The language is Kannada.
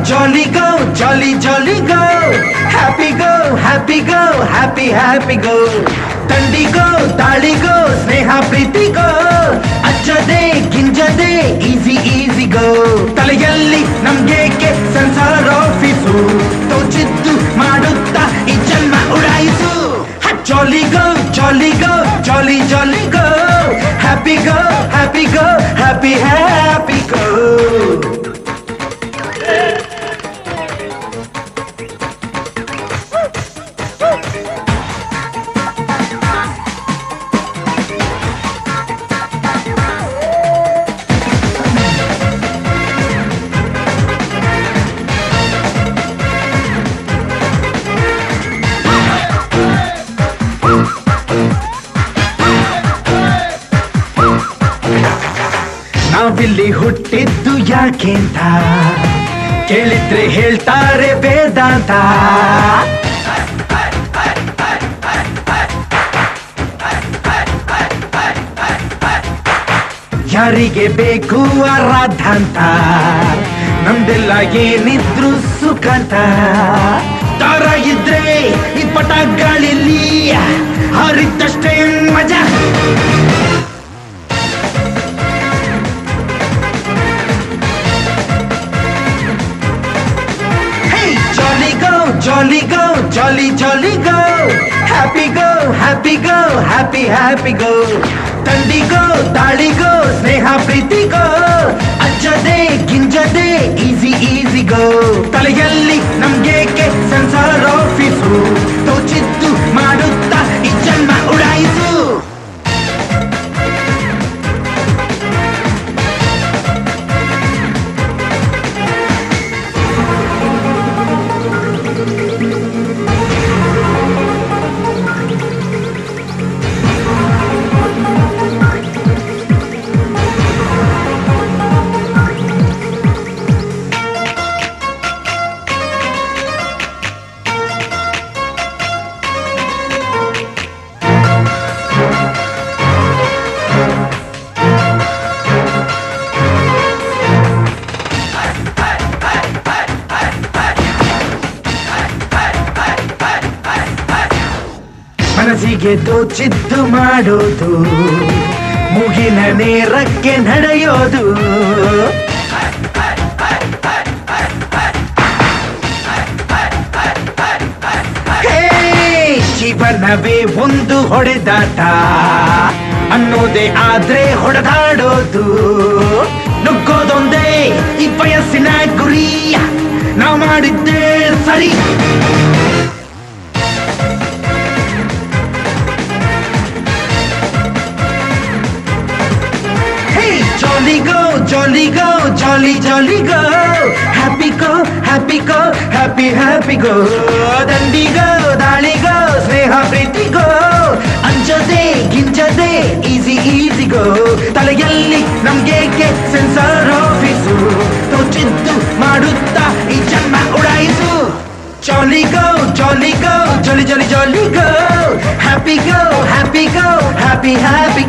Jolly go, jolly jolly go, happy go, happy go, happy happy go. ತಂಡಿ ಗೋ ತಾಳಿ ಗೋ ಸ್ನೇಹ ಪ್ರೀತಿ ಗೋ ಅಜ್ಜದೆ ಗಿಂಜದೆ ಈಸಿ ಈಸಿ ಗೋ. ತಲೆಯಲ್ಲಿ ನಮ್ಗೇಕೆ ಸಂಸಾರ ಆಫೀಸು ತೋಚಿದ್ದು ಮಾಡುತ್ತಾ ಈ ಜನ್ಮ ಉಡಾಯಿಸು. ಜಾಲಿ ಗೋ ಜಾಲಿ ಗೋ ಜಾಲಿ ಜಾಲಿ ಗೋ, ಹ್ಯಾಪಿ ಗೋ ಹ್ಯಾಪಿ ಗೋ ಹ್ಯಾಪಿ ಹ್ಯಾಪಿ ಗೋ. ನಾವಿಲ್ಲಿ ಹುಟ್ಟಿದ್ದು ಯಾಕೆಂತ ಕೇಳಿದ್ರೆ ಹೇಳ್ತಾರೆ ವೇದಾಂತ. ಯಾರಿಗೆ ಬೇಕು ಆರಾಧಾಂತ, ನಮ್ದೆಲ್ಲ ಏನಿದ್ರು ಸುಖಾಂತ. ತಾರ ಇದ್ರೆ ಈ ಪಟ ಗಾಳಿಲಿ ಹಾರಿದ್ದಷ್ಟೇ ಮಜಾ. Jolly go, jolly jolly go, happy go, happy go, happy happy go. ತಂಡಿ ಗೋ ತಾಳಿ ಗೋ ಸ್ನೇಹ ಪ್ರೀತಿ ಗೋ ಅಜ್ಜದೆ ಗಿಂಜದೆ ಈಸಿ ಈಸಿ ಗೋ. ತಲೆಯಲ್ಲಿ ನಮ್ಗೇಕೆ ಸಂಸಾರ ಆಫೀಸು ತೋಚಿದ್ದು ಮಾಡುತ್ತಾ ಈ ಜನ್ಮ ಉಡಾಯಿಸು. ಮನಸ್ಸಿಗೆ ತೋಚಿದ್ದು ಮಾಡೋದು, ಮುಗಿನ ನೇರಕ್ಕೆ ನಡೆಯೋದು. ಜೀವನವೇ ಒಂದು ಹೊಡೆದಾಟ ಅನ್ನೋದೇ ಆದ್ರೆ ಹೊಡೆದಾಡೋದು. ನುಗ್ಗೋದೊಂದೇ ಈ ವಯಸ್ಸಿನ ಗುರಿ, ನಾವು ಮಾಡಿದ್ದೇ ಸರಿ. Jolly go, jolly go, jolly jolly go, happy go, happy go, happy happy go. ದಂಡಿ ಗೋ ದಾಳಿ ಗೋ ಸ್ನೇಹ ಪ್ರೀತಿ ಗೋ ಅಂಜದೆ ಗಿಂಜದೆ ಈಸಿ ಈಸಿ ಗೋ. ತಲೆಯಲ್ಲಿ ನಮ್ಗೇಕೆ ಸೆನ್ಸಾರ್ ಆಫೀಸು ತೋಚಿದ್ದು ಮಾಡುತ್ತಾ ಈ ಜನ್ಮ ಉಡಾಯಿಸು. Jolly go, jolly go, jolly jolly jolly go, happy go, happy go, happy happy.